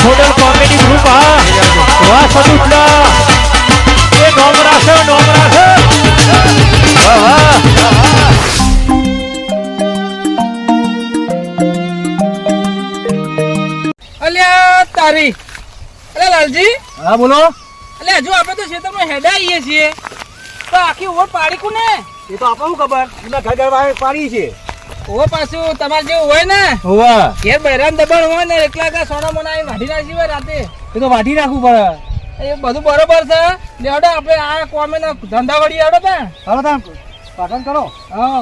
Khodal comedy group हा वा सदुतला ए डोंगरास वाह वाह અલ્યા તારી અરે લાલજી હા બોલો અલ્યા હજુ આપણે તો ખેતરમાં હેડા આવીએ છીએ તો આખી ઓવર પાડી કોને એ તો આપણને ખબર એના ઘર ઘર પાડી છે ઓ પાછું તમારે જેવું હોય ને હોવા ઘેર બહેરાન દબાણ હોય ને એકલા કા સોના મોના આવી વાઢી નાખી હોય રાતે એ તો વાઢી નાખવું પડે એ બધું બરોબર છે લેવડો આપણે આ કોમે ના ધંધા વળી આવડો તા હાલો તાન પાટણ કરો હા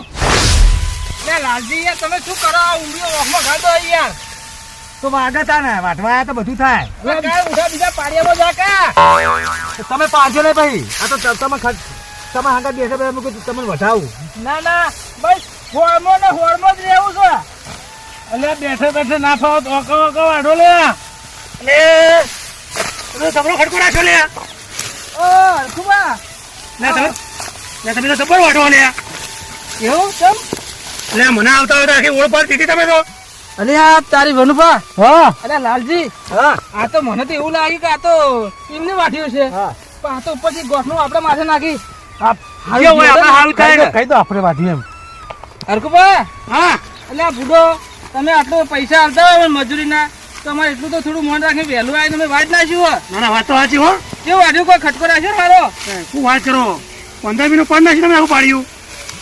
લે લાલજી યાર તમે શું કરો આ ઊંડીઓ વખમાં ગાડો યાર તો વાગતા ને વાટવા આયા તો બધું થાય હવે કાય ઉઠા બીજા પાડિયામાં જા કા તો તમે પાડજો ને ભાઈ આ તો તમે હાંગા બેસે તમને વધાવું ના ના બસ હોળમાં ને હોળમાં જ રહેવું છે અલ્યા બેઠે બેઠે ના ફાવ તો ઓકો વાઢો લે તમરો ખડકો રાખો લે ઓ ખુબા તમે તો જબર વાઢો લે એવું કેમ લે મને આવતા હોય આખી ઓળ પર દીધી તમે તો અરે આ તારી વનુભા હા અરે લાલજી હા આ તો મને તો એવું લાગ્યું કે આ તો એમને વાઠ્યું છે હા પણ આ તો ઉપરથી ગોઠનું આપણે માથે નાખી જે હોય આપણે હારું થાય કઈ તો આપણે વાઢી એમ હરકુભા હા એટલે આ બુડો તમે આટલો પૈસા આલતા હોય મજૂરીના તો અમારે એટલું તો થોડું મન રાખી વહેલું આવી તમે વાટ નાખ્યું ના ના વાત તો સાચી હો કેવું વાઢ્યું કોઈ ખટકો રાખ્યો ને મારો શું વાત કરો 15 મિનિટ પણ નાખી તમે આવું પાડ્યું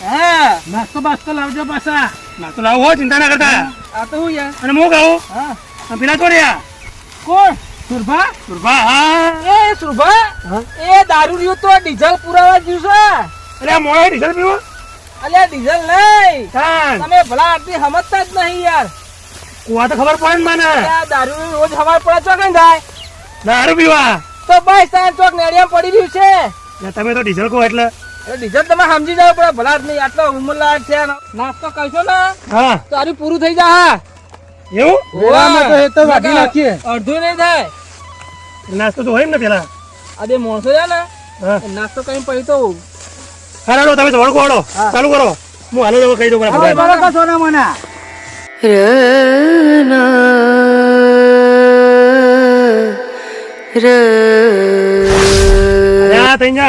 હા નાસ્તો બાસ્તો લાવજો પાછા નાસ્તો લાવો હો ચિંતા ના કરતા આ તો હું યાર અને હું કહું હા પેલા છોડ્યા કોણ સુરભા સુરભા હા એ સુરભા એ દારૂ રહ્યું તો ડીઝલ પુરાવા જ્યું છે અરે મોય ડીઝલ પીવો અલ્યા ડીઝલ નહીં કાન તમે ભલા આટલી સમજતા જ નહીં યાર કુવા તો ખબર પડે ને મને આ દારૂ રોજ હવાર પડે છો કઈ થાય દારૂ પીવા તો બસ તાર ચોક નેડિયા પડી રહ્યું છે લે તમે તો ડીઝલ કહો એટલે ડીઝલ તમે સમજી જાવ પડે ભલા જ નહીં આટલો ઉંમર લાયક છે નાસ્તો કરશો ને હા તારું પૂરું થઈ જાય એવું અડધું નહીં થાય નાસ્તો તો હોય ને પેલા આ બે માણસો છે ને હા નાસ્તો કઈ પછી તો હાલો તમે તો વળકો હાલો ચાલુ કરો હું હાલો લેવો કહી દઉં બધા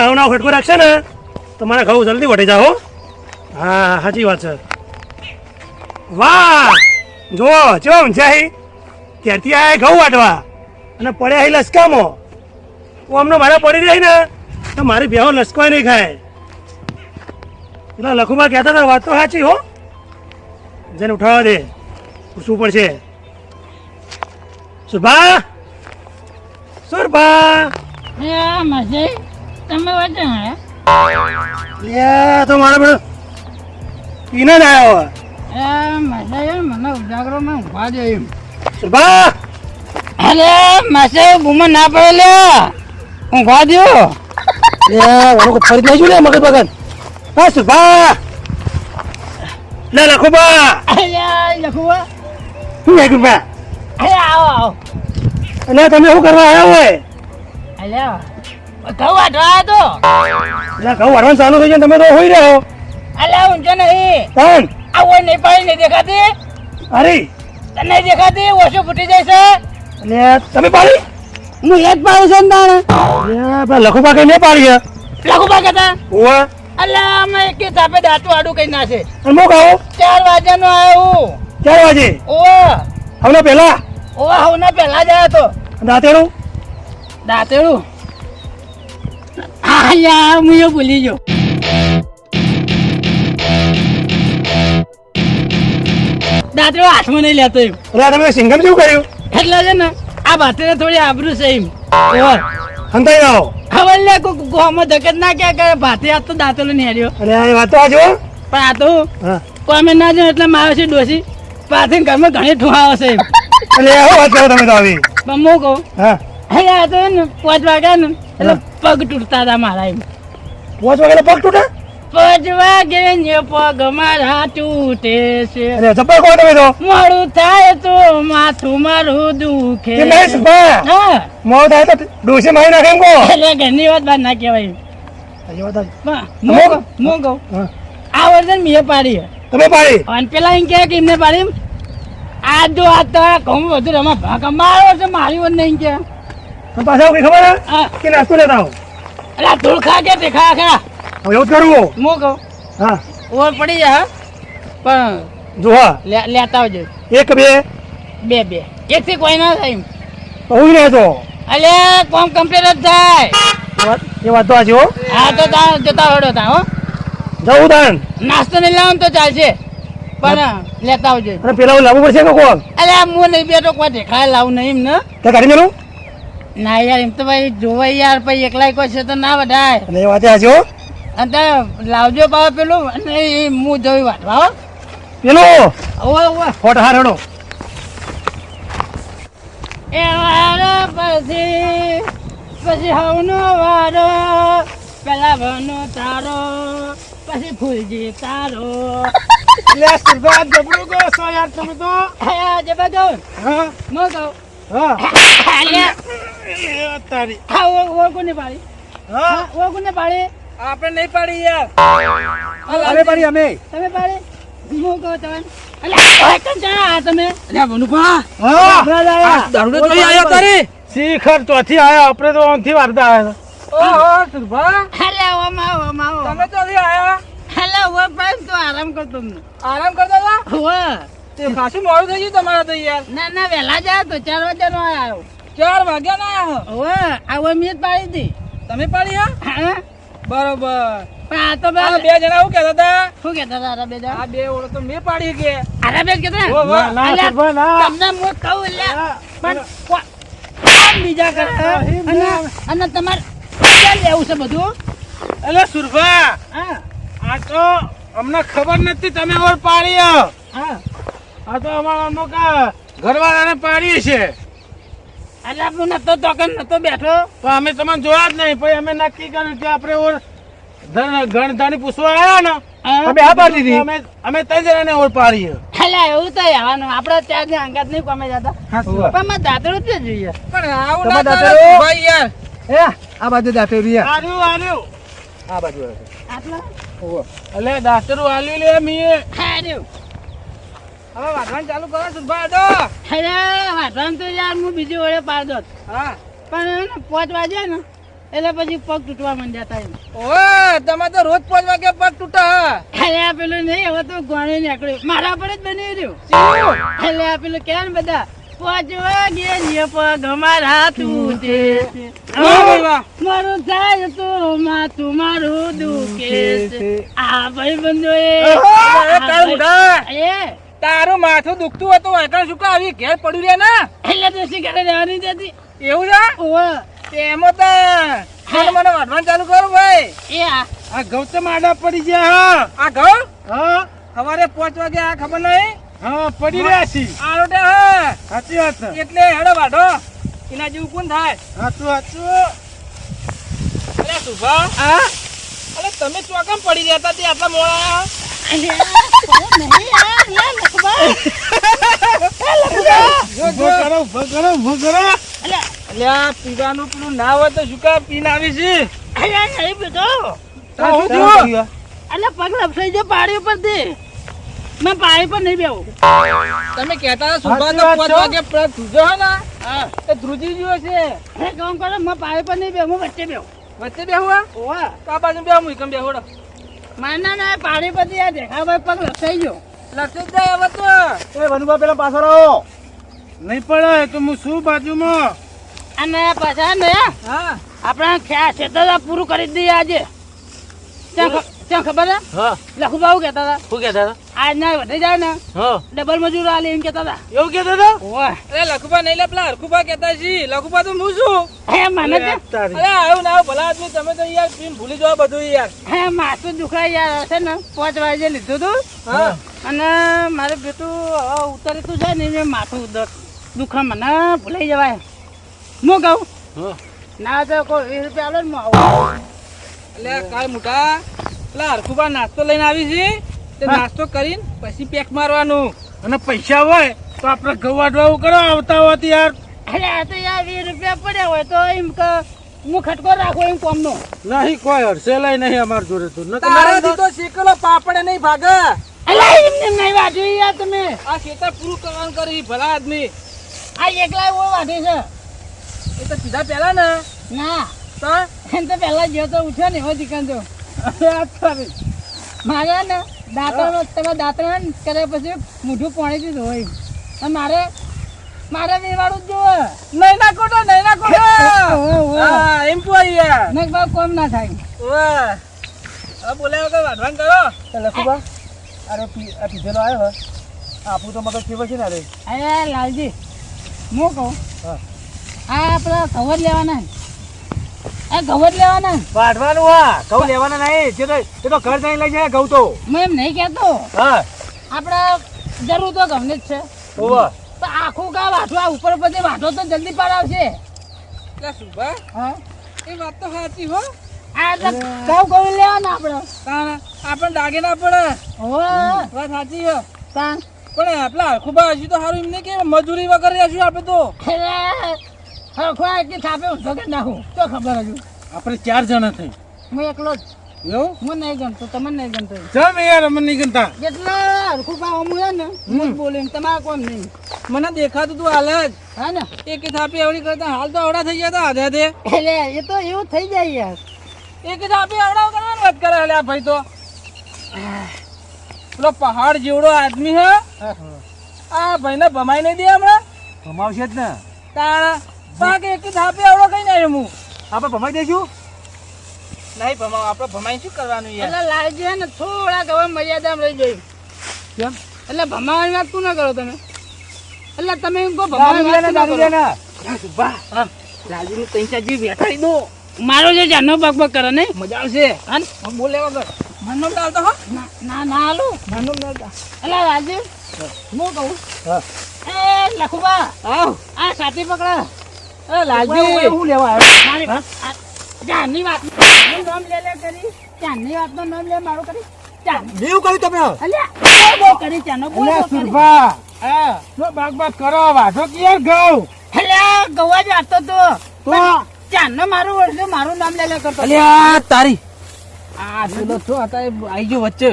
હવના ખટકો રાખશે ને તમારા ઘઉં જલ્દી વટી જાઓ હા સાચી વાત છે વાહ જો ચો જાય ત્યારથી આ ઘઉં વાટવા અને પડ્યા અહીં લસકામાં અમને મારા પડી જાય ને તો મારી બેહો લસકાય નહીં ખાય પેલા લખુમાં કહેતા હતા વાત તો સાચી હો જેને ઉઠાવવા દે પૂછવું પડશે સુરભા સુરભા તો મારા બેડો પીને જ આવ્યો મને ઉજાગરો માં ઉભા દે એમ સુરભા અરે માસે બુમા ના પડે લે ઊંઘવા દો ફરી નાખ્યું ને મગજ બગન હા સુરભા લે લખુબા લખુવા શું નાખ્યું બા આવો આવો અને તમે શું કરવા આવ્યા હોય અલ્યા ઘઉં વાટવા તો એટલે ઘઉં વાળવાનું ચાલુ થઈ જાય તમે તો હોઈ રહ્યો અલ્યા ઊંચો નહીં કોણ આ ઓય નહીં પાડી નહીં દેખાતી અરે તને દેખાતી ઓછું ફૂટી જાય છે અને તમે પાડી હું એક પાડું છે ને તાણે લખુબા કઈ નહીં પાડી લખુબા કહેતા ઓવા અલ્યા અમે કે તાપે દાંતું આડું કઈ નાખે અને હું કહું 4 વાગ્યાનો આવ્યો 4 વાગે ઓવા હમણાં પહેલા ઓવા હવના પહેલા જ આવ્યો તો દાંતેડું દાંતેડું અલ્યા હું એ ભૂલી ગયો દાંતેડું હાથમાં નહીં લેતો એમ એટલે તમે સિંગમ શું કર્યું એટલે છે ને આ ભાતે થોડી આબરૂ છે એમ હંતાઈ આવો ખબર લે ગોમાં ધકેત ના કે ભાતે આ તો દાંતેલો નેડ્યો અને આ વાત તો આ જો પણ આ તો હા કોમે ના જો એટલે મારે છે ડોસી પાથે ઘરમાં ઘણી ઠુહાવો છે એમ એટલે એવો વાત કરો તમે તો આવી પણ હું કહું હા એટલે આ તો ને 5 વાગ્યા ને એટલે પગ તૂટતા હતા મારા એમ 5 વાગે પગ તૂટે 5 વાગે ને પગ મારા તૂટે છે અરે જબ્બર કહો તમે તો મોડું થાય તો માથું મારું દુખે કે નહીં સુભા હા મોં થાય તો ડોસે મારી નાખે એમ કહો એટલે ઘરની વાત બાદ ના કહેવાય એ વાત હું કહું આ વર્ષે મેં પાડી તમે પાડી અને પેલા એમ કે એમને પાડી આ જો આ તો ઘઉં બધું રમા ભાગ મારો છે મારી વન નહીં કે તો પાછા કઈ ખબર હે હા કે નાસ્તો લેતા આવો અલા ધૂળ ખા કે તે ખા ખા હવે એવું જ કરવું મો કહું હા ઓર પડી જા પણ જો હા લેતા આવજો એક બે બે બે એક થી કોઈ ના થાય હું ને તો અલે કોમ કમ્પ્લીટ જ થાય એ વાત તો આજે હો હા તો તા જતા હડો તા હો જવું તાન નાસ્તો નહીં લાવું તો ચાલશે પણ લેતા આવજો અને પેલા હું લાવવું પડશે કે કોણ અલે હું નહીં બેઠો કોઈ દેખાય લાવું નહીં એમ ને તે કાઢી મેલું ના યાર એમ તો ભાઈ જોવાય યાર પછી એકલાય કોઈ છે તો ના વઢાય અને એ વાતે આજે હો અને તારે લાવજો બાબા પેલું અને એ હું જોઈ વાટવા હો પેલું ઓવે ઓવે હોટ હાર હેડો એ વારો પછી હવનો વારો પેલા ભનો તારો પછી ફૂલજી તારો લે સુરભા જબરું ગો સો યાર તમે તો હા જબા કહું હા મો કહું હા અલે તારી હા ઓ કોને પાડી હા ઓ કોને પાડી આપણે નહીં પાડી યાર અરે પાડી અમે તમે પાડી હું કહું તમે અલે ઓય કંચા આ તમે અલ્યા વનુભા હા દારૂડો જોઈ આયો તારે શીખર ચોથી આયા આપણે તો આમથી વારતા આયા ઓહો સુરભા અલે ઓ માવો તમે તો આયા અલે ઓ બસ તો આરામ કર તમને આરામ કરતા હતા ઓ તે ખાસું મોડું થઈ ગયું તમારા તો યાર ના ના વેલા જા તો 4 વાગ્યાનો આવ્યો 4 વાગ્યા ના આયા ઓ આ મેં જ પાડી હતી તમે પાડી હા બરોબર પણ આ તો આ બે જણા શું કહેતા હતા શું કહેતા હતા બે આ બે ઓળો તો મેં પાડી કે આરા બે કહેતા ઓ વાહ, ના અલ્યા, સુરભા ના તમને હું કહું એટલે પણ બીજા કરે અને તમારે ક્યાં લેવું છે બધું અલે સુરભા હા આ તો અમને ખબર નથી તમે ઓર પાડી હા આ તો અમારા અમુક ઘરવાળાને પાડીએ છે એટલે હું નતો તોકન નતો બેઠો પણ અમે તમને જોયા જ નહીં પછી અમે નક્કી કર્યું કે આપણે ઓર ગણધાની પૂછવા આવ્યા ને હા. અમે આ પાડી દીધી અમે 3 જણાને ઓર પાડીએ એટલે એવું તો આવવાનું આપણે ત્યાં જ અંગાત નહીં કોમે જતા પણ મારે દાદરો જ જોઈએ પણ આવું તમારા ના દાદા કરે ભાઈ યાર આ બાજુ દાંતેરી આર્યું આર્યું આ બાજુ આટલા અલે દાતરું આલ્યું લે મીએ હાર્યું હવે વાંચવાનું ચાલુ કરો સુરભા દો અરે વાટવાનું તો યાર હું બીજી વડે પાડ દોત હા પણ એને 5 વાગે ને એટલે પછી પગ તૂટવા માંડ્યા હતા એમ ઓય તમે તો રોજ 5 વાગે પગ તૂટા અરે આ પેલું નહીં હવે તો ગોણે નીકળ્યું મારા પર જ બની રહ્યું એટલે આ પેલું કે ને બધા 5 વાગે ને પગ અમારા તૂટે છે. વાહ ભાઈ વાહ. મારું થાય તો માથું મારું દુખે છે આ ભાઈ બંધો અરે તાર મુઢા એ તારું માથું દુખતું હતું એકણ શું કા આવી ઘેર પડ્યું રે ને એટલે તો શીખરે રહેવાની જતી એવું છે ઓવે એમાં તો મને વાંચવાનું ચાલુ કરો ભાઈ એ આ ગૌતમ આડા પડી ગયા આ ઘઉં હા સવારે 5 વાગે આ ખબર નહીં હા પડી રહ્યા છી આ રોટે હા સાચી વાત છે એટલે હેડો વાઢો એના જેવું કોણ થાય સાચું સાચું અરે સુભા હા અરે તમે ચોકમ પડી રહેતા તે આટલા મોડા નહીં યાર લે લખબા ઉભો કરો ઉભો કરો ઉભો કરો અલ્યા પીવાનું પેલું ના હોય તો શું કા પીને આવી છે અલ્યા નહીં બેટો તાર શું થયું? અલ્યા પગ લપસાઈ જો પાડી ઉપર દે મેં પાડી પર નહીં બેવું તમે કહેતા હતા સુભા તો સાચી વાત 5 વાગે પેલા ધ્રુજો હે ને હા એ ધ્રુજી ગયો છે હે કામ કરો મેં પાડી પર નહીં બેવું હું વચ્ચે બેવું વચ્ચે બેહવા ઓવા કા બાજુ બેહવા હું એકમ બેહોડો માના ના પાડી પર આ દેખાભાઈ પગ લપસાઈ ગયો લક્ષી જ જાય હવે તો એ વનુભા પેલા પાછળ આવો નહીં પડે તો હું શું બાજુમાં અને પાછા ને હા આપણે ક્ષેત્ર પૂરું કરી જ દઈએ આજે ત્યાં ખબર હે હા લખુ બાબુ કહેતા હતા શું કહેતા હતા આજ ના વધી જાય ને હા ડબલ મજૂર આલે એમ કહેતા હતા એવું કહેતા હતા ઓવા અરે લખુબા નહીં લે પેલા હરખુબા કહેતા છે લખુબા તો હું છું હે મને કે તારી અરે આવું ના આવું ભલા આદમી તમે તો યાર પીને ભૂલી જાઓ બધું યાર હે માથું દુખાય યાર હશે ને 5 વાગે લીધું તું હા અને મારે બેટું હવે ઉતરતું જાય ને મેં માથું દુખા મને ભૂલાઈ જવાય હું કહું હા ના તો કોઈ 20 રૂપિયા આલો ને હું આવું એટલે કાલ મોટા પેલા હરખુબા નાસ્તો લઈને આવી છે તે નાસ્તો કરીને પછી પેક મારવાનું અને પૈસા હોય તો આપણે ઘઉં વાટવા કરો આવતા હોત યાર અરે આ તો યાર 20 રૂપિયા પડ્યા હોય તો એમ કે હું ખટકો રાખું એમ કોમનો. નહીં કોઈ હરશે લઈ નહીં અમાર જોડે તો તારાથી તો શેકેલો પાપડે નહીં ભાગે. અલા એમને નહીં વાઢ્યું યાર તમે. આ ખેતર પૂરું કરવાનું કરી ભલા આદમી. આ એકલા એવો વાઢે છે. એ તો સીધા પેલા ને ના તો એમ તો પહેલા જેવો તો ઉઠ્યો ને એવો દીકન તો. મારે ને દાંતણ તમે દાંતણ કર્યા પછી મોઢું પાણીથી ધોવાય. અને મારે વેવાળું જ જોવે. નહીં ના કોટો નહીં ના કોટો. હા એમ પોઈ યાર. નહીં બા કોમ ના થાય. વાહ આ બોલાવ કે વાઢવાન કરો. ચાલે ખુબા અરે આ પીધેલો આવ્યો હે આપું તો મગજ કેવો છે ને અરે અરે લાલજી હું કહું હા આ આપણા ઘવર લેવાના આ ઘવર લેવાના. વાઢવાનું હા ઘઉં લેવાના નહીં તે તો ઘર જઈને લઈ જાય ઘઉં તો હું એમ નહીં કહેતો. હા આપણે જરૂર તો ગમને જ છે. ઓવા તો આખું કા વાઢો આ ઉપર પછી વાઢો તો જલ્દી પાડાવશે. લે સુભા હા એ વાત તો સાચી હો. આ એટલે ઘઉં લેવાના આપણે. તાણ આપણને દાગે ના પડે. ઓહ વાત સાચી હો. તાન પણ આપલા હરખુબા હજી તો સારું એમ નહીં કે મજૂરી વગર રહેશું આપણે તો. ખોખા કે થાપે ઊંધો કરી નાખું તો ખબર હજુ. આપણે 4 જણા થઈ હું એકલો જ. એવું હું નહીં ગમતો તમને નહીં ગમતો. ચમ યાર અમને નહીં ગણતા. જેટલા હરખું અમું હે ને હું જ બોલીને તમારે કોમ નહીં. મને દેખાતું તું હાલ જ હા ને એક થાપી એવડી કરતા હાલ તો આવડા થઈ ગયા હતા આધે આધે. એટલે એ તો એવું થઈ જાય યાર. એક થાપી આવડા કરવાની વાત કરે આ ભાઈ તો. પેલો પહાડ જેવડો આદમી હે આ ભાઈને ભમાઈ નહીં દે હમણાં. ભમાવશે જ ને તાણા પાક એક થાપી આવડો કઈ નહીં હું આપણે ભમાઈ દઈશું નહીં ભમાવ આપણે ભમાઈ શું કરવાનું યાર. એટલે લાલજી હે ને થોડા ગવા મર્યાદામાં રહી જાય. કેમ એટલે ભમાવાની વાત તું ના કરો તમે. એટલે તમે એમ કહો ભમાવાની વાત તું ના કરો. લાલજી નું પૈસા જે બેઠાડી દો. મારો જે જાનો બકબક કરે ને મજા આવશે. હા ને? બોલે વગર મનનો ડાલતો હો. ના ના હાલું મનનો ડાલતા. એટલે લાલજી હું કહું હા એ લખુબા આવ આ સાથી પકડા. એ લાલજી હું લેવા આવ્યો મારી જાનની વાત નું નામ લે કરી. જાનની વાત નું નામ લે મારું કરી. જાન જેવું કર્યું તમે અલ્યા બહુ કરી ચાનો બહુ કરી. સુરભા હા નો બાગ કરો વાઢો કે યાર ઘઉં અલ્યા ગવા જ આતો તો તો ચાનો મારું વર્ષે મારું નામ લે કરતો. અલ્યા તારી આ પેલો છો હતા એ આઈ ગયો વચ્ચે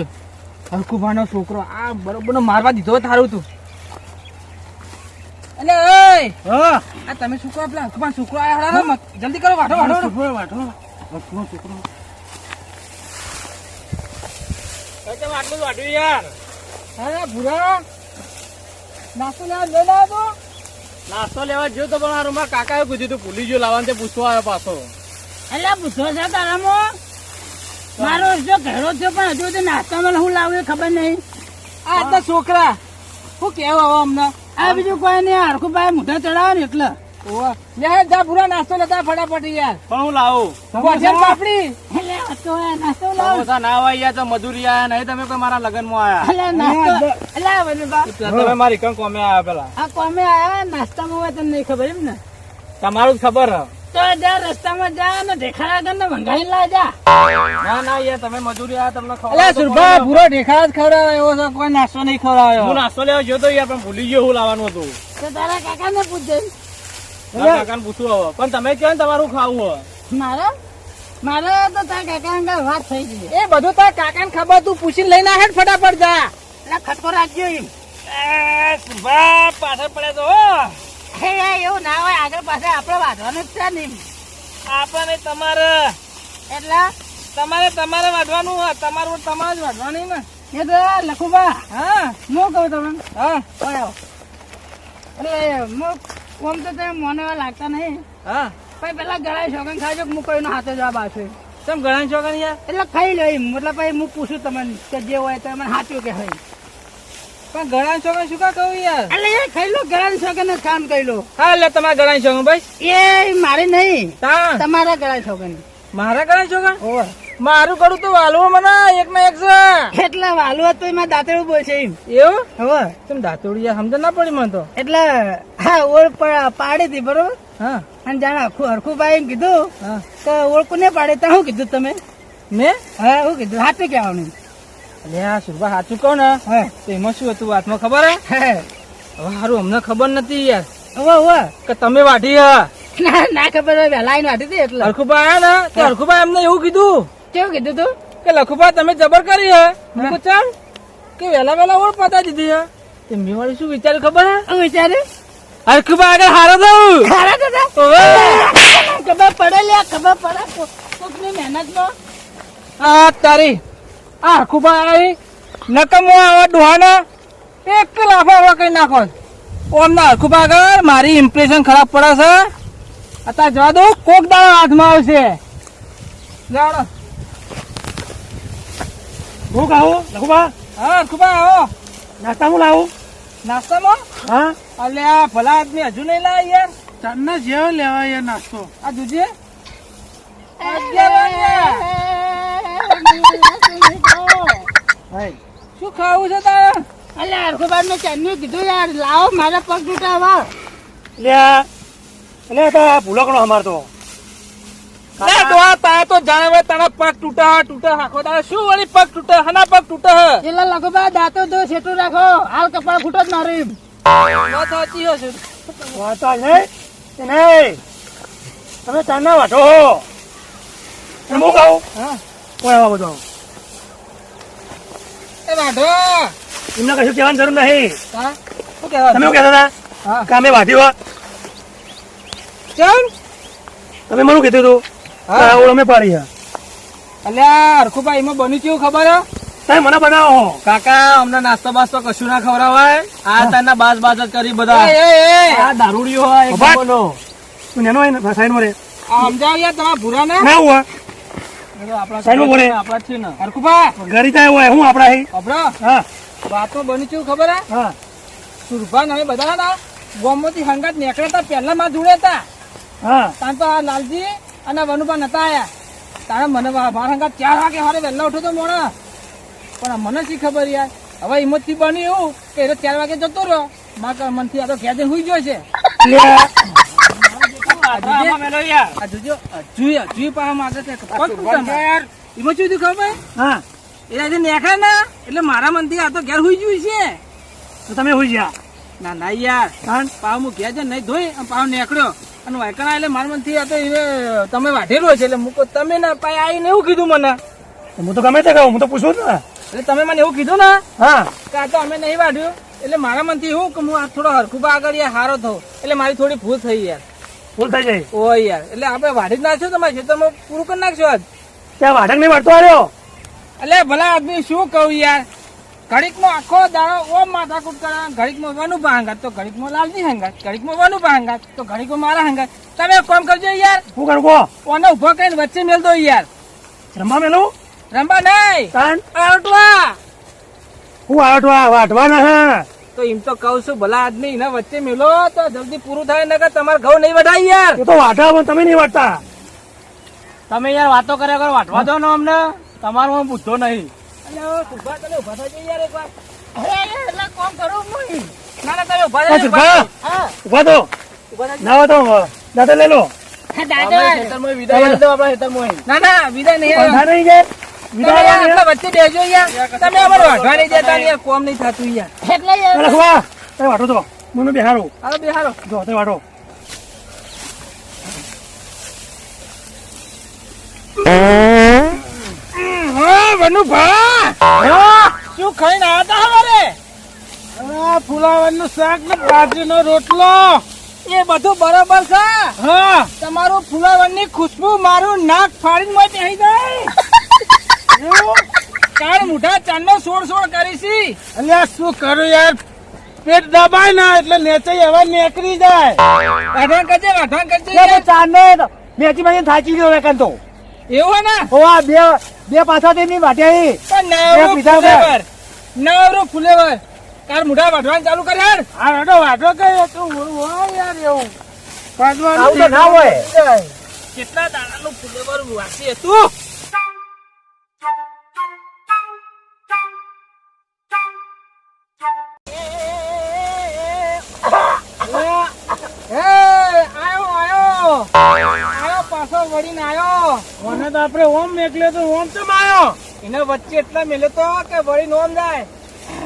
હરકુભાનો છોકરો આ બરોબર મારવા દીધો તારું તું. એટલે ઓય હા આ તમે છોકરો પેલા હરકુભાનો છોકરો આયા હળા જલ્દી કરો વાઢો વાઢો વાઢો છોકરો તમે આટલું વાઢ્યું યાર. હા ભૂરા નાસ્તો લેવા લઈ લાવો તો. નાસ્તો લેવા ગયો તો પણ મારું મારા કાકાએ પૂછ્યું તું ભૂલી ગયો લાવવાનું તે પૂછવા આવ્યો પાછો. અલ્યા પૂછો છે તારામાં મારો જો ઘેરો થયો પણ હજુ તો નાસ્તામાં હું લાવું એ ખબર નહીં. આ તો છોકરા શું કેવું હવે અમને. આ બીજું કોઈ નહીં હરખું ભાઈ મોઢા ચડાવે ને એટલે. લે જા ભૂરા નાસ્તો લેતા ફટાફટ યાર. પણ હું લાવું ગોઠિયાર પાપડી એટલે હતો આ નાસ્તો લાવ. સમોસા ના હોય યાર તો મજૂરી આયા નહીં તમે કોઈ મારા લગ્ન માં આયા અલ્યા નાસ્તો અલ્યા વનબા તમે મારી કણ કોમે આયા પેલા આ કોમે આયા નાસ્તામાં હોય તને નહીં ખબર એમ ને. તમારું જ ખબર હે. તો જા રસ્તામાં જા ને દેખાડા કર ને મંગાઈ લા જા. ના ના યાર તમે મજૂરી આયા તમને ખબર અલ્યા સુરભા ભૂરો ઢેખા જ ખવડાવે એવો છે કોઈ નાસ્તો નહીં ખવડાવ્યો. હું નાસ્તો લેવા ગયો તો યાર પણ ભૂલી ગયો હું લાવવાનું હતું. તો તારા કાકાને પૂછજે. મારા કાકાને પૂછવું હવે પણ તમે કહો ને તમારું ખાવું હે. મારે તો તારા કાકા અંગા વાત થઈ ગઈ. એ બધું તાર કાકાને ખબર તું પૂછીને લઈને આહે ફટાફટ જા. એટલે ખટકો રાખજો એમ. સુભા પાછળ પડે તો હો. હે એવું ના હોય આગળ પાછળ આપણે વાંધવાનું જ છે ને એમ. આપણને તમારે એટલે તમારે વાઢવાનું હોય તમારું તમારે જ વાઢવાનું ને. એ તો લખુબા હા હું કહું તમને હા ઓય આવો. એટલે હું તો તમે મને એવા લાગતા નહીં હા પછી પેલા ગળાઈ શોખન ખાજો કે હું કોઈનો હાથે જવાબ આવશે. ચમ ગણાય છોકરા યાર. એટલે ખાઈ લો એમ મતલબ પછી હું પૂછું તમને કે જે હોય તો મને સાચું કે હોય. પણ ગણાય છોકરા શું કા કહું યાર. એટલે એ ખાઈ લો ગળાઈ શોખન જ કામ કરી લો. હા એટલે તમારા ગણાય છોકરા ભાઈ. એ મારે નહીં તા તમારા ગળાઈ શોખન. મારા ગણાય છોકરા ઓય મારું કરું તો વાલવો મને એક ના એક છે. એટલે વાલું હતું એમાં દાંતેડું બોલ છે એમ. એવું હવે તમે દાંતોડી યાર સમજ ના પડી મને તો. એટલે હા ઓળ પાડી હતી બરોબર. હા અને જાણે હરખું ભાઈ એમ કીધું હા તો ઓળખું ને પાડે તો શું કીધું તમે. મેં હા શું કીધું હાથે કહેવાનું. અલ્યા સુરભા સાચું કહું ને હા તો એમાં શું હતું વાતમાં ખબર હે હે હવે સારું અમને ખબર નથી યાર હવે કે તમે વાઢી હે. ના ખબર હોય વહેલા આઈને વાટી હતી એટલે હરખુભા આયા ને તો હરખુભા એમને એવું કીધું કેવું કીધું તું કે લખુભા તમે જબર કરી હે મેં કહ્યું, ચાલ કે વહેલા વહેલા ઓળ પતા દીધી હે તે મેં વળી શું વિચાર્યું ખબર હે હું વિચાર્યું હરખુભા આગળ હારો થયું ખરા દાદા ખબર પડે લે ખબર પડે કોકની મહેનતમાં આ તારી આ હરખુભા આવી નકમો આવા ડોહાના એક લાફા આવા કઈ નાખો ઓમના હરખુભા આગળ મારી ઇમ્પ્રેશન ખરાબ પડે છે અત્યારે જવા દો કોક દાડો હાથમાં આવશે જાડો હું ખાવું લખુબા હા હરખુભા આવો નાસ્તા હું લાવું નાસ્તામાં હા અલ્યા ભલા આદમી હજુ નહીં લાય યાર ચાંદના જેવો લેવાય યાર નાસ્તો આ દૂધે 11 વાગ્યા. શું ખાવું છે તારે અલે હરખુબાર મેં ચાંદનું કીધું યાર લાવો મારા પગ તૂટાવા એટલે તો ભૂલો ઘણો અમાર તો લે ડોહા તારે તો જાણે હવે તારા પગ તૂટા હાખો તારે શું વળી પગ તૂટે હના પગ તૂટે એટલે લખુબા દાંતો દો છેટું રાખો હાલ કપાળ ફૂટો જ મારી વાત સાચી હશે વાતા નહીં કે નહીં તમે ચાંદના વાટો હો અને હું ખાવું હા કોઈ આવા બધો એ વાઢો એમને કશું કહેવાની જરૂર નહીં હા શું કહેવા તમે શું કહેતા હતા હા કામે વાટી હોત ચાલ તમે મને કીધું હતું હા. ઓળ અમે પાડી છે અલ્યા હરખુભાઈ એમાં બન્યું કેવું ખબર હે તમે મને બનાવો કાકા અમને નાસ્તો બાસ્તો કશું ના ખવડાવાય આ તારના બાજ બાજ જ કરી બધા આ દારૂડિયો હોય એક ઉભા. નંબરનો. તું નેનો હોય ને સાઈડમાં રે આ સમજાવ યાર તમારા ભૂરા ને ના હુआ આપણા સાઈડમાં બોલે આપણા જ છે ને હરખુભા ઘરી થાય હોય હું આપડા હી અબરો હા વાતમાં બન્યું કેવું ખબર હે હા સુરભા અમે બધા ના ગોમમાંથી હંગાત નીકળ્યા હતા પહેલા માં જોડે હતા હા તાન તો આ લાલજી અને વનુભા નતા આયા તારે મને મારા હંગાત 4 વાગે હારે વહેલા ઉઠો તો મોણા પણ મને શી ખબર યાર હવે હિંમતથી બન્યું એવું કે એ 4 વાગે જતો રહ્યો મારા મનથી આ તો ઘેર જઈને હુઈ ગયો છે આમાં મેલો યાર. આ જોજો હજુ પાછા માગે છે પગ તૂટા યાર એમાં શું થયું ખબર હા એ આજે નીકળે ને એટલે મારા મનથી આ તો ઘેર હુઈ ગયું છે તો તમે હોઈ ગયા ના ના યાર કાન પાવ હું ઘેર જઈને નહીં ધોઈ અને પાવ નીકળ્યો અને વાયકણા એટલે મારા મનથી આ તો એને તમે વાઢેલો છે એટલે મૂકો તમે ના પાય આવીને એવું કીધું મને હું તો ગમે તે કહું હું તો પૂછું જ ને એટલે તમે મને એવું કીધું ને હા કે આ તો અમે નહીં વાઢ્યું એટલે મારા મનથી એવું કે હું આ થોડો હરખુબા આગળ યાર હારો થયો એટલે મારી થોડી ભૂલ થઈ યાર ભૂલ થઈ જાય ઓ યાર એટલે આપણે વાઢી જ નાખશો તમારા ખેતરમાં પૂરું કરી નાખશો આજ ત્યાં વાઢક નહીં વાળતો આવ્યો એટલે ભલા આદમી શું કહું યાર ઘડીકમાં આખો દાડો ઓમ માથાકૂટ કરે ઘડીકમાં વનુભા હંગાત તો ઘડીકમાં લાલજી હંગાત ઘડીકમાં વનુભા હંગાત તો ઘડીકમાં મારા હંગાત તમે એક કામ કરજો યાર શું કરું કહો ઓને ઉભો કરીને વચ્ચે મેલ દો યાર રમવા મેલું રંબા નહીં કાન આઉટવા હું વાટવા વાટવાના હા તો એમ તો કહું છું ભલા આદમી એના વચ્ચે મેલો તો જલ્દી પૂરું થાય ને કે તમારે ઘઉં નહીં વઢાય યાર એ તો વાટા પણ તમે નહીં વાટતા તમે યાર વાતો કર્યા કરો વાટવા દો ને અમને તમારું બુદ્ધો નહીં અને ઉભા તમે ઉભા થઈ જાય યાર એકવાર અરે એટલે કોમ કરું હું ના ના તમે ઉભા હા, થઈ સુરભા. હા ઉભા તો ઉભા થઈ ના તો દાદા લઈ લો દાદો ખેતરમાં વિદાય આપી દો આપણા ખેતરમાં. ના ના વિદાય નહીં ના નહીં યાર તમે વિદાય યાર આવવાની આટલા વચ્ચે બેસજો યાર તમે અમારે વાઢવા નહીં દેતા ને યાર કોમ નહીં થતું યાર એટલે યાર અરે ખવા તમે વાટો તો મને બેહારો હાલો બેહારો જો તે વાટો હા વનુભા શું ખાઈને આવ્યા હતા હવારે ફુલાવરનું શાક ને બાજરીનો રોટલો એ બધું બરોબર છે હા તમારું ફુલાવરની ખુશ્બુ મારું નાક ફાડીને મોય બેહી જાય કાળ મુઠા ચાંદનો સોળ કરી છી અલ્યા શું કરું યાર પેટ દબાય ને એટલે નેચે હવા નીકળી જાય વાઢણ કરજે ચાંદને મેચી માં થાચી ગયો વેકન તો એવું હે ને ઓવા બે પાછા તેમની વાટ્યા પણ એક બીજા ઉપર. નવરું ફુલેવર કાળ મુઠા વાઢવાનું ચાલુ કરે યાર આ રડો વાટો કયો તું હોય યાર એવું આવું તો ના હોય કેટલા દાડાનું ફુલેવર વાંચી હતું આયો પાછો વળીને આયો મને તો આપડે ઓમ મેકલે તો ઓમ ચમ આવ્યો એને વચ્ચે એટલા મેલે તો કે વળી નોમ જાય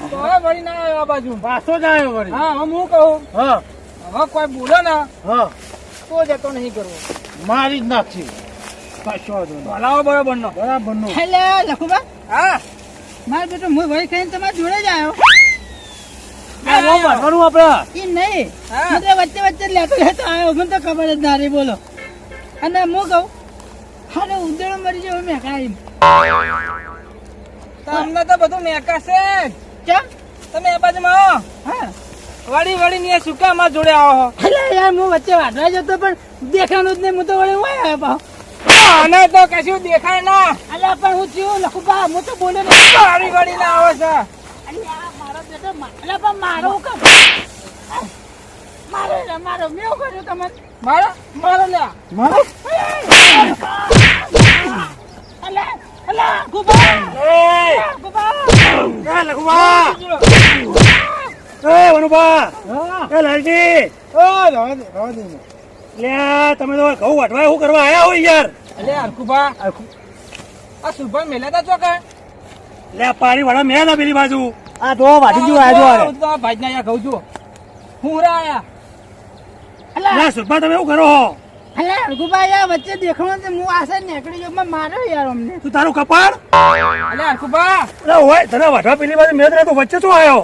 તો હવે વળી ના આવ્યો આ બાજુ પાછો જ આવ્યો વળી હા હું કહું હા હવે કોઈ બોલો ને હા તો જતો નહીં કરવો. મારી જ નાખશે કશો વાંધો નહીં. ભલાવો બરોબરનો. બરાબરનો. એટલે લખુબા હા મારો બેટો હું વહી ખાઈને તમારા જોડે જ આવ્યો વાંચવાનું આપડે. એ નહીં હા. હું તો વચ્ચે વચ્ચે લેતો લેતો આવ્યો મને તો ખબર જ ના રહી બોલો અને હું કહું હારે ઉંદરડો મરી જાય મેં ખાઈ તમને તો બધું મેકાશે જ. કેમ તમે એ બાજુમાં આવો. હા વળી ને શું કામ આ જોડે આવો છો? એટલે યાર હું વચ્ચે વાટવા જતો પણ દેખાણું જ નહીં હું તો વળી હું આવ્યો પાછો. આને તો કશું દેખાય ના. અલ્યા પણ હું થયું લખુબા હું તો બોલ્યો નહીં વળી ને આવો છો. અલ્યા મારો બેટો અલ્યા પણ મારો હું કામ મારો મારો મેં એવું કર્યું તમને મારો મારો લ્યા. અલ્યા અલ્યા ગુબા ગુબા એ લખુબા એ વનુભા એ લાલજી રવા દે ને. લે તમે તો ઘઉં વાટવા શું કરવા આયા હોય યાર અલે હરખુભા આ સુભા મેલ્યા તા ચોકે. લે પાણી વાળા મેં ના પેલી બાજુ આ તો વાટી જેવું આવ્યો તો આ ભાઈના અહીંયા ઘઉં જુઓ. હું આયા. લે સુરભા તમે શું કરો છો? અલ્યા ગુબા યાર વચ્ચે દેખાણું તો હું આશા નીકળી ગયો પણ મારો યાર અમને તું તારું કપાળ અલે હરખુભા અરે હોય તને વાટવા પેલી બાજુ મેં તો વચ્ચે શું આવ્યો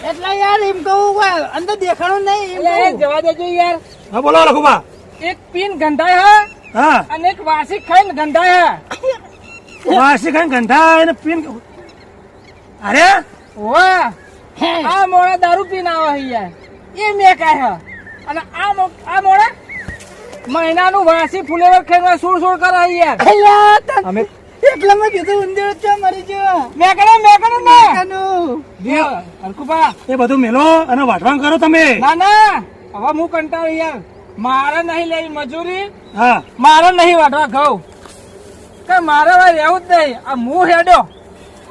એટલે યાર એમ કહું અંદર દેખાણું નહીં એમ અલે કહું. જવા દેજો યાર. હા બોલો લખુબા એક પીન ગંધાય હા હા અને એક વાસી ખાઈને ગંધાય હા. વાસી ખાઈને ગંધા એને પીન અરે વાહ હે. આ મોડા દારૂ પીને આવે છે યાર. એ મેં કાય અને આ મોડા મહિનાનું વાસી ફુલેવર ખાઈને સોળ સોળ કરે છે યાર. અલ્યા તન અમે એટલે મેં કીધું ઉંદર ચો મરી ગયો મેં કરે ને કાનું. હરખુભા એ બધું મેલો અને વાટવાનું કરો તમે ના ના હવે હું કંટાળો યાર. મારે નહીં લેવી મજૂરી, હા મારે નહીં વાટવા ઘઉં કે મારે હવે રહેવું જ નહીં. આ હું હેડો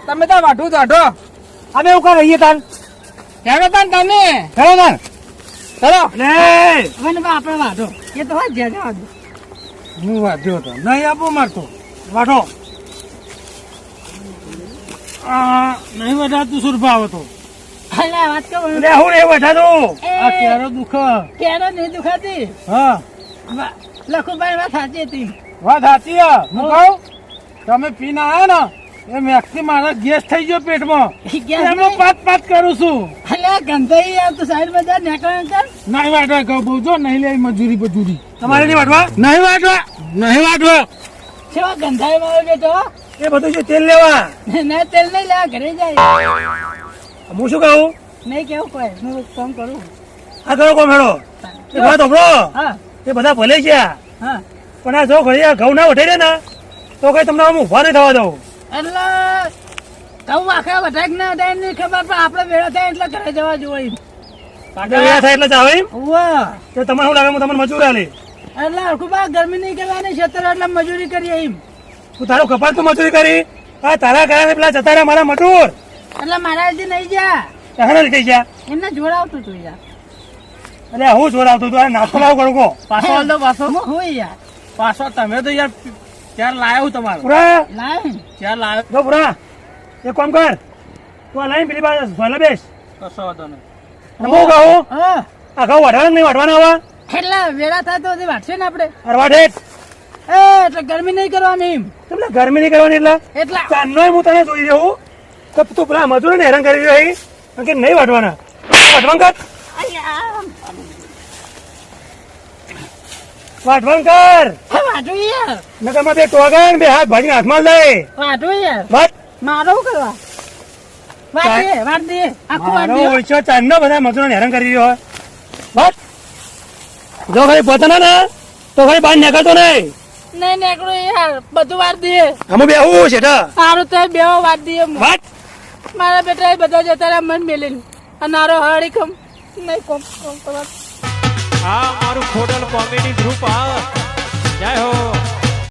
તમે ત્યાં વાઢું વાઢો. અમે એવું કઈ રહીએ તાન. હેડો તાન તમે ચલો તાન. ચલો. લે હવે ને આપણે વાંધો એ તો વાત જ્યાં જવા દો. હું વાંચ્યો હતો નહીં આપો મારતો. વાટો નહીં વટાતું સુરભા આવે તો અલ્યા વાત કહું લે હું નહીં વટાતું આ ક્યારો દુખ. કેરો નહીં દુખાતી હા લખુભાઈ વાત સાચી હતી વાત સાચી હે. હું કહું તમે પીને આવ્યા ને એ મેક્સી મારા ગેસ થઈ ગયો પેટમાં. એમાં પાત પાત કરું છું. અલ્યા ગંધાઈ યાર તું સાઈડ બજાર નીકળે કર નહીં વાટવા કહું બહુ જો નહીં લે મજૂરી બજૂરી. તમારે નહીં વાટવા નહીં વાટવા નહીં વાટવા. કેવા ગંધાઈ મારો બેટો એ બધું છે તેલ લેવા ના તેલ નહીં લેવા ઘરે જાય હું શું કહું નહીં કેવું કોઈ હું કામ કરું આ કરો કોમ હેડો એ વાત સાંભળો હા એ બધા ભલે છે હા પણ આ જો ઘડી આ ઘઉં ના વટાઈ દે ને તો કઈ તમને આમ ઉભા નહીં થવા દઉં એટલે કહું આખા વટાક ના થાય નહીં ખબર પણ આપણે વેળા થાય એટલે ઘરે જવા જોઈએ વેળા થાય એટલે જ આવે એમ? વાહ તો તમને શું લાગે હું તમને મજૂર આલી એટલે હરખુબા ગરમી નહીં કરવાની ખેતર એટલે મજૂરી કરીએ એમ તું તારું કપાળ તું મજૂરી કરી આ તારા કારણે પેલા જતા રહ્યા મારા મજૂર એટલે મારા લીધે નહીં જા તારા લીધે ગયા એમને જોડાવતું તું યાર એટલે હું જોર આવતો તું આ નાસ્તો લાવ કરું કો પાછો હાલ દો પાછો. હોય યાર પાછો તમે તો યાર ચાર લાયો તમારો પૂરા લાય ચાર લાયો. જો પૂરા એક કામ કર તું આ લાઈન પેલી બાજુ સોયલા બેસ કશો વાંધો નહીં. અને હું કહું હા આ ઘઉં વાઢવાના નહીં વાઢવાના આવા એટલે વેળા થાય તો હજી વાટશે ને આપણે અરે વાઢે એટલે ગરમી નહીં કરવાની એમ તમને ગરમી નહીં કરવાની એટલે એટલે ચાંદનો હું તને જોઈ રહ્યો તો તું પેલા મજૂરોને હેરાન કરી રહ્યો અહીં કારણ કે નહીં વાટવાના વાટવાન કર વાટવાન કર વાટું યાર નકરમાં બે ટોગા ને બે હાથ ભાજીને હાથમાં લઈ વાટું યાર વાત મારો શું કરવા વાટ દે આખું વાટ મારો દે ઓળખ્યો ચાંદનો બધા મજૂરોને હેરાન કરી રહ્યો વાત જો ખાલી પોતાના ને તો ખાલી બહાર નીકળતો નહીં નહીં નીકળો યાર બધું વાટ દે અમે બેહું છે સારું તો બે વાટ દે વાત મારા બેટા બધા જતા રહ્યા મન મેલેલું અને આરો હળી કમ નહીં કોમ કોમ કરવા આ મારું ખોડલ કોમેડી ગ્રુપ આ જય હો